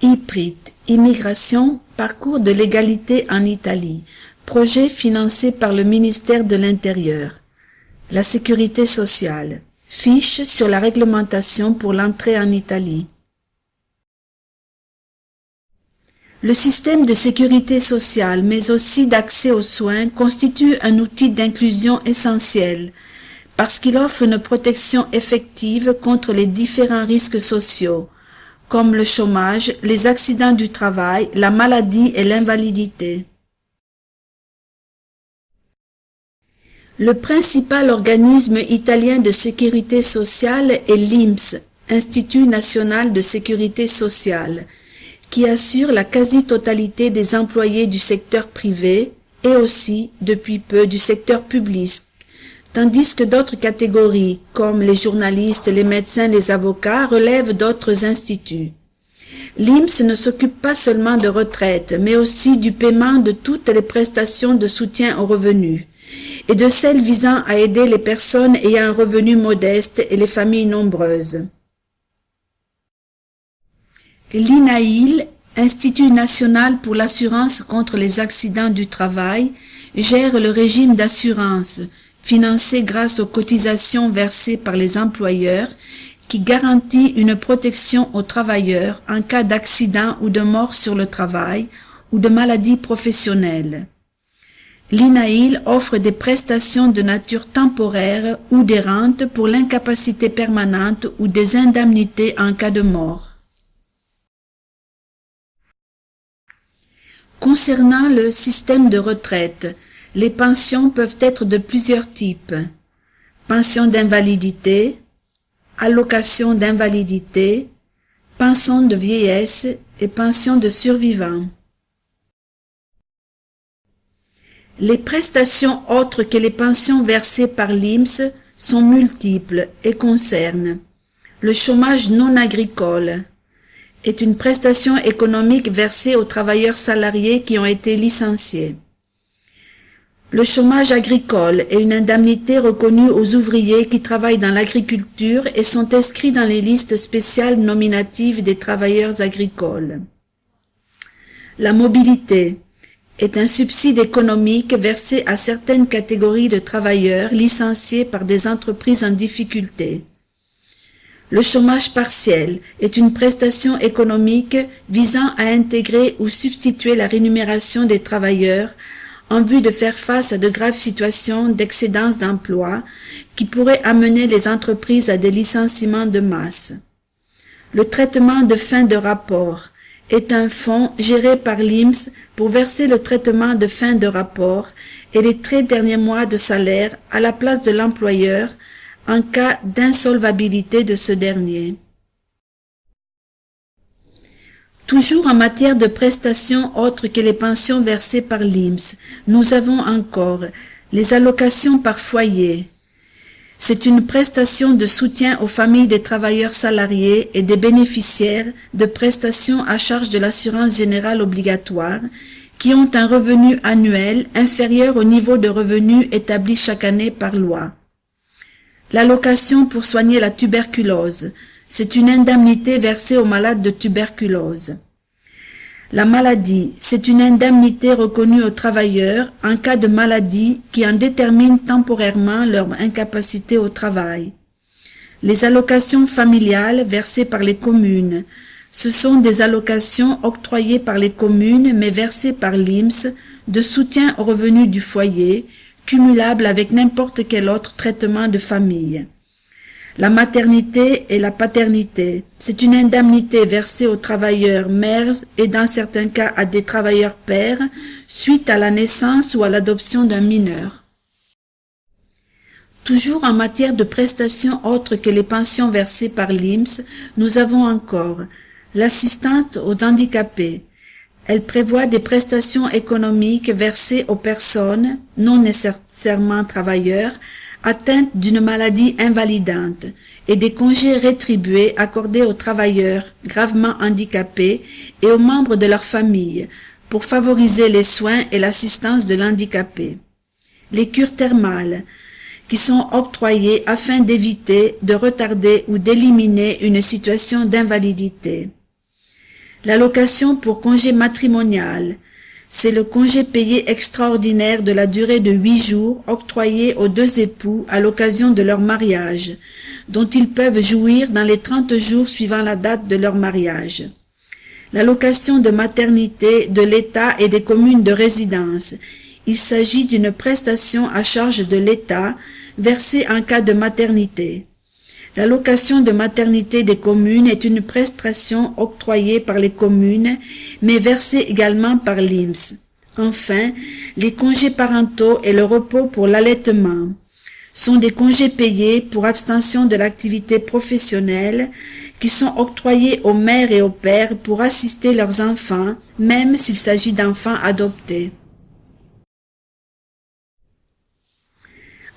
IPRIT, Immigration, parcours de l'égalité en Italie, projet financé par le ministère de l'Intérieur. La sécurité sociale, fiche sur la réglementation pour l'entrée en Italie. Le système de sécurité sociale, mais aussi d'accès aux soins, constitue un outil d'inclusion essentiel, parce qu'il offre une protection effective contre les différents risques sociaux, comme le chômage, les accidents du travail, la maladie et l'invalidité. Le principal organisme italien de sécurité sociale est l'INPS, Institut national de sécurité sociale, qui assure la quasi-totalité des employés du secteur privé et aussi, depuis peu, du secteur public, tandis que d'autres catégories, comme les journalistes, les médecins, les avocats, relèvent d'autres instituts. L'INPS ne s'occupe pas seulement de retraite, mais aussi du paiement de toutes les prestations de soutien aux revenus, et de celles visant à aider les personnes ayant un revenu modeste et les familles nombreuses. L'INAIL, Institut national pour l'assurance contre les accidents du travail, gère le régime d'assurance, financé grâce aux cotisations versées par les employeurs, qui garantit une protection aux travailleurs en cas d'accident ou de mort sur le travail ou de maladie professionnelle. L'INAIL offre des prestations de nature temporaire ou des rentes pour l'incapacité permanente ou des indemnités en cas de mort. Concernant le système de retraite, les pensions peuvent être de plusieurs types. Pension d'invalidité, allocation d'invalidité, pension de vieillesse et pension de survivant. Les prestations autres que les pensions versées par l'INPS sont multiples et concernent le chômage non agricole, est une prestation économique versée aux travailleurs salariés qui ont été licenciés. Le chômage agricole est une indemnité reconnue aux ouvriers qui travaillent dans l'agriculture et sont inscrits dans les listes spéciales nominatives des travailleurs agricoles. La mobilité est un subside économique versé à certaines catégories de travailleurs licenciés par des entreprises en difficulté. Le chômage partiel est une prestation économique visant à intégrer ou substituer la rémunération des travailleurs en vue de faire face à de graves situations d'excédence d'emploi qui pourraient amener les entreprises à des licenciements de masse. Le traitement de fin de rapport est un fonds géré par l'INPS pour verser le traitement de fin de rapport et les 13 derniers mois de salaire à la place de l'employeur en cas d'insolvabilité de ce dernier. Toujours en matière de prestations autres que les pensions versées par l'INPS, nous avons encore les allocations par foyer. C'est une prestation de soutien aux familles des travailleurs salariés et des bénéficiaires de prestations à charge de l'assurance générale obligatoire qui ont un revenu annuel inférieur au niveau de revenu établi chaque année par loi. L'allocation pour soigner la tuberculose, c'est une indemnité versée aux malades de tuberculose. La maladie, c'est une indemnité reconnue aux travailleurs en cas de maladie qui en détermine temporairement leur incapacité au travail. Les allocations familiales versées par les communes, ce sont des allocations octroyées par les communes mais versées par l'INPS de soutien aux revenus du foyer, cumulables avec n'importe quel autre traitement de famille. La maternité et la paternité, c'est une indemnité versée aux travailleurs mères et dans certains cas à des travailleurs pères suite à la naissance ou à l'adoption d'un mineur. Toujours en matière de prestations autres que les pensions versées par l'INPS, nous avons encore l'assistance aux handicapés. Elle prévoit des prestations économiques versées aux personnes, non nécessairement travailleurs, atteintes d'une maladie invalidante et des congés rétribués accordés aux travailleurs gravement handicapés et aux membres de leur famille pour favoriser les soins et l'assistance de l'handicapé. Les cures thermales, qui sont octroyées afin d'éviter, de retarder ou d'éliminer une situation d'invalidité. L'allocation pour congé matrimonial, c'est le congé payé extraordinaire de la durée de 8 jours octroyé aux deux époux à l'occasion de leur mariage, dont ils peuvent jouir dans les 30 jours suivant la date de leur mariage. L'allocation de maternité de l'État et des communes de résidence. Il s'agit d'une prestation à charge de l'État versée en cas de maternité. L'allocation de maternité des communes est une prestation octroyée par les communes, mais versée également par l'INPS. Enfin, les congés parentaux et le repos pour l'allaitement sont des congés payés pour abstention de l'activité professionnelle qui sont octroyés aux mères et aux pères pour assister leurs enfants, même s'il s'agit d'enfants adoptés.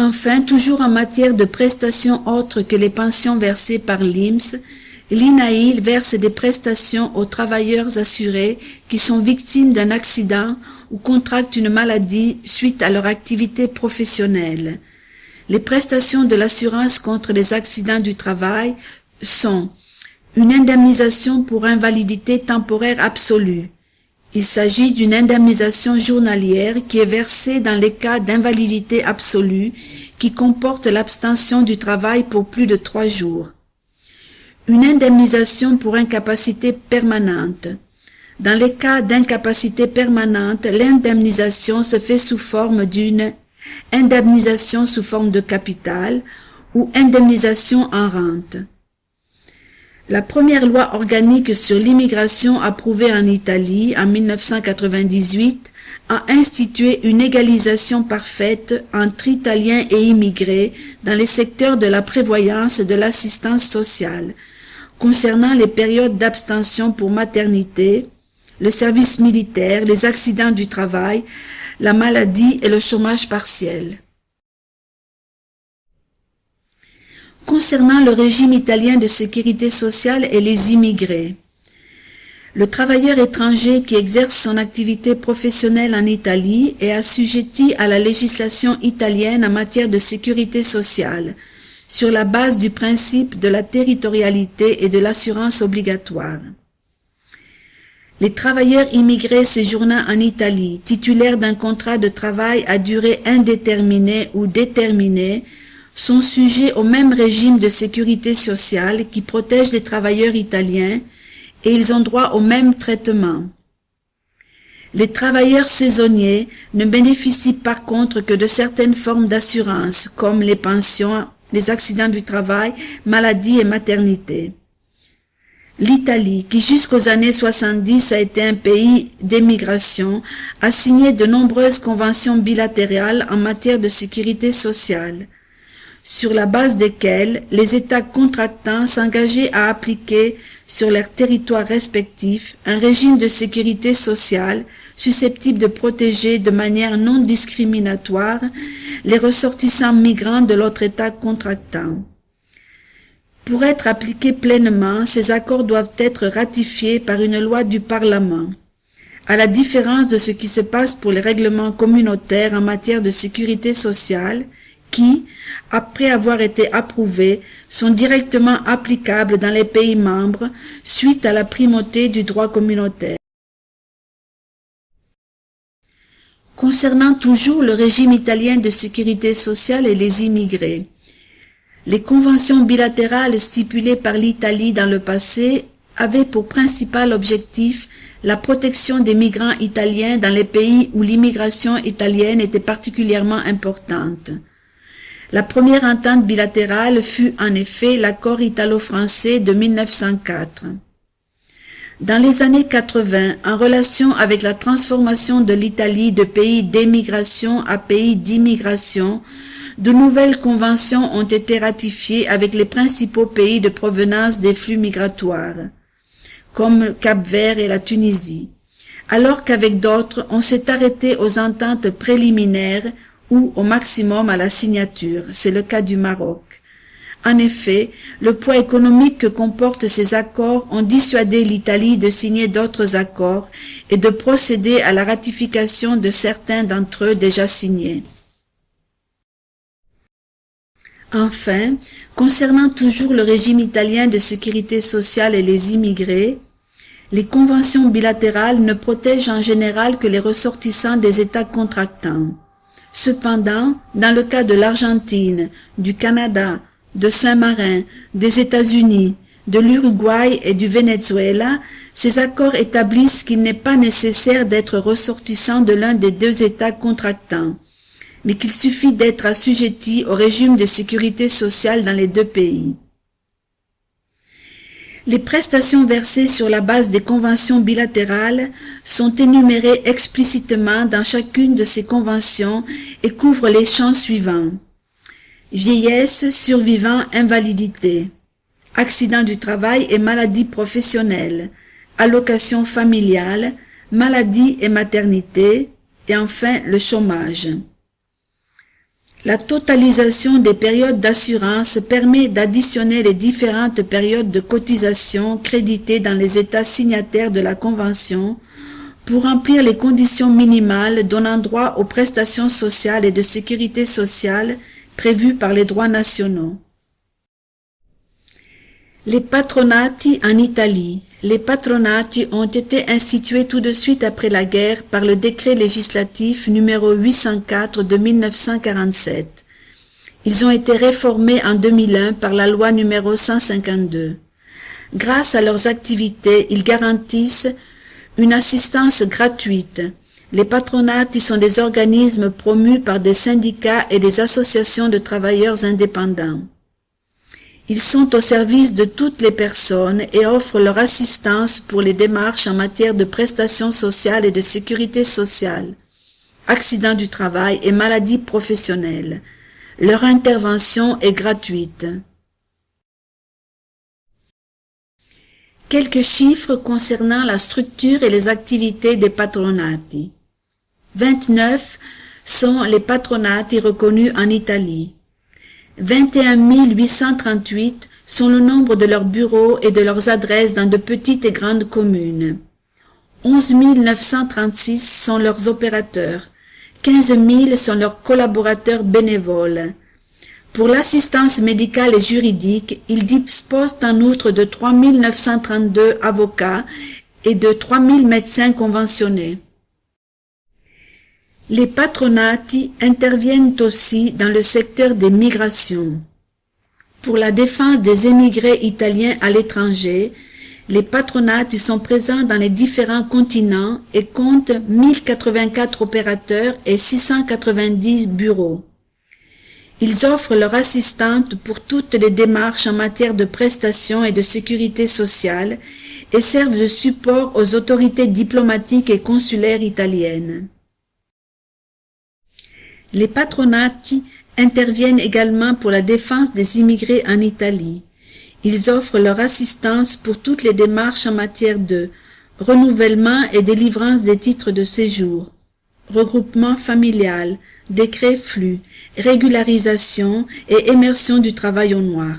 Enfin, toujours en matière de prestations autres que les pensions versées par l'INPS, l'INAIL verse des prestations aux travailleurs assurés qui sont victimes d'un accident ou contractent une maladie suite à leur activité professionnelle. Les prestations de l'assurance contre les accidents du travail sont une indemnisation pour invalidité temporaire absolue. Il s'agit d'une indemnisation journalière qui est versée dans les cas d'invalidité absolue qui comporte l'abstention du travail pour plus de 3 jours. Une indemnisation pour incapacité permanente. Dans les cas d'incapacité permanente, l'indemnisation se fait sous forme d'une indemnisation sous forme de capital ou indemnisation en rente. La première loi organique sur l'immigration approuvée en Italie en 1998 a institué une égalisation parfaite entre Italiens et immigrés dans les secteurs de la prévoyance et de l'assistance sociale, concernant les périodes d'abstention pour maternité, le service militaire, les accidents du travail, la maladie et le chômage partiel. Concernant le régime italien de sécurité sociale et les immigrés, le travailleur étranger qui exerce son activité professionnelle en Italie est assujetti à la législation italienne en matière de sécurité sociale, sur la base du principe de la territorialité et de l'assurance obligatoire. Les travailleurs immigrés séjournant en Italie, titulaires d'un contrat de travail à durée indéterminée ou déterminée, sont sujets au même régime de sécurité sociale qui protège les travailleurs italiens et ils ont droit au même traitement. Les travailleurs saisonniers ne bénéficient par contre que de certaines formes d'assurance comme les pensions, les accidents du travail, maladies et maternité. L'Italie, qui jusqu'aux années 70 a été un pays d'émigration, a signé de nombreuses conventions bilatérales en matière de sécurité sociale, sur la base desquelles les États contractants s'engageaient à appliquer sur leurs territoires respectifs un régime de sécurité sociale susceptible de protéger de manière non discriminatoire les ressortissants migrants de l'autre État contractant. Pour être appliqués pleinement, ces accords doivent être ratifiés par une loi du Parlement, à la différence de ce qui se passe pour les règlements communautaires en matière de sécurité sociale qui, après avoir été approuvés, sont directement applicables dans les pays membres suite à la primauté du droit communautaire. Concernant toujours le régime italien de sécurité sociale et les immigrés, les conventions bilatérales stipulées par l'Italie dans le passé avaient pour principal objectif la protection des migrants italiens dans les pays où l'immigration italienne était particulièrement importante. La première entente bilatérale fut en effet l'accord italo-français de 1904. Dans les années 80, en relation avec la transformation de l'Italie de pays d'émigration à pays d'immigration, de nouvelles conventions ont été ratifiées avec les principaux pays de provenance des flux migratoires, comme le Cap-Vert et la Tunisie, alors qu'avec d'autres, on s'est arrêté aux ententes préliminaires ou au maximum à la signature, c'est le cas du Maroc. En effet, le poids économique que comportent ces accords ont dissuadé l'Italie de signer d'autres accords et de procéder à la ratification de certains d'entre eux déjà signés. Enfin, concernant toujours le régime italien de sécurité sociale et les immigrés, Les conventions bilatérales ne protègent en général que les ressortissants des États contractants. Cependant, dans le cas de l'Argentine, du Canada, de Saint-Marin, des États-Unis, de l'Uruguay et du Venezuela, ces accords établissent qu'il n'est pas nécessaire d'être ressortissant de l'un des deux États contractants, mais qu'il suffit d'être assujetti au régime de sécurité sociale dans les deux pays. Les prestations versées sur la base des conventions bilatérales sont énumérées explicitement dans chacune de ces conventions et couvrent les champs suivants: vieillesse, survivant, invalidité, accident du travail et maladie professionnelle, allocation familiale, maladie et maternité, et enfin le chômage. La totalisation des périodes d'assurance permet d'additionner les différentes périodes de cotisation créditées dans les États signataires de la Convention pour remplir les conditions minimales donnant droit aux prestations sociales et de sécurité sociale prévues par les droits nationaux. Les patronati en Italie. Les patronati ont été institués tout de suite après la guerre par le décret législatif numéro 804 de 1947. Ils ont été réformés en 2001 par la loi numéro 152. Grâce à leurs activités, ils garantissent une assistance gratuite. Les patronati sont des organismes promus par des syndicats et des associations de travailleurs indépendants. Ils sont au service de toutes les personnes et offrent leur assistance pour les démarches en matière de prestations sociales et de sécurité sociale, accidents du travail et maladies professionnelles. Leur intervention est gratuite. Quelques chiffres concernant la structure et les activités des patronati. 29 sont les patronati reconnus en Italie. 21 838 sont le nombre de leurs bureaux et de leurs adresses dans de petites et grandes communes. 11 936 sont leurs opérateurs. 15 000 sont leurs collaborateurs bénévoles. Pour l'assistance médicale et juridique, ils disposent en outre de 3 932 avocats et de 3 000 médecins conventionnés. Les patronati interviennent aussi dans le secteur des migrations. Pour la défense des émigrés italiens à l'étranger, les patronati sont présents dans les différents continents et comptent 1084 opérateurs et 690 bureaux. Ils offrent leur assistance pour toutes les démarches en matière de prestations et de sécurité sociale et servent de support aux autorités diplomatiques et consulaires italiennes. Les patronati interviennent également pour la défense des immigrés en Italie. Ils offrent leur assistance pour toutes les démarches en matière de renouvellement et délivrance des titres de séjour, regroupement familial, décret flux, régularisation et immersion du travail au noir.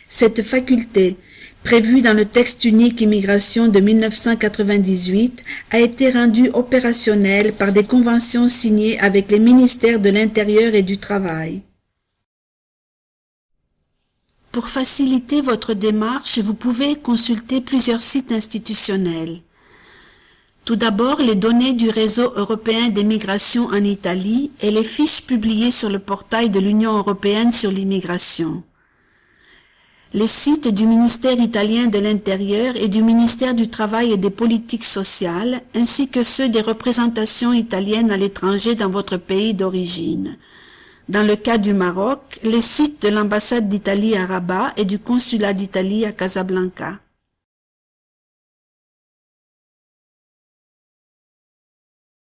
Cette faculté, prévue dans le texte unique immigration de 1998, a été rendue opérationnelle par des conventions signées avec les ministères de l'Intérieur et du Travail. Pour faciliter votre démarche, vous pouvez consulter plusieurs sites institutionnels. Tout d'abord, les données du réseau européen des migrations en Italie et les fiches publiées sur le portail de l'Union européenne sur l'immigration. Les sites du ministère italien de l'Intérieur et du ministère du Travail et des Politiques sociales, ainsi que ceux des représentations italiennes à l'étranger dans votre pays d'origine. Dans le cas du Maroc, les sites de l'ambassade d'Italie à Rabat et du consulat d'Italie à Casablanca.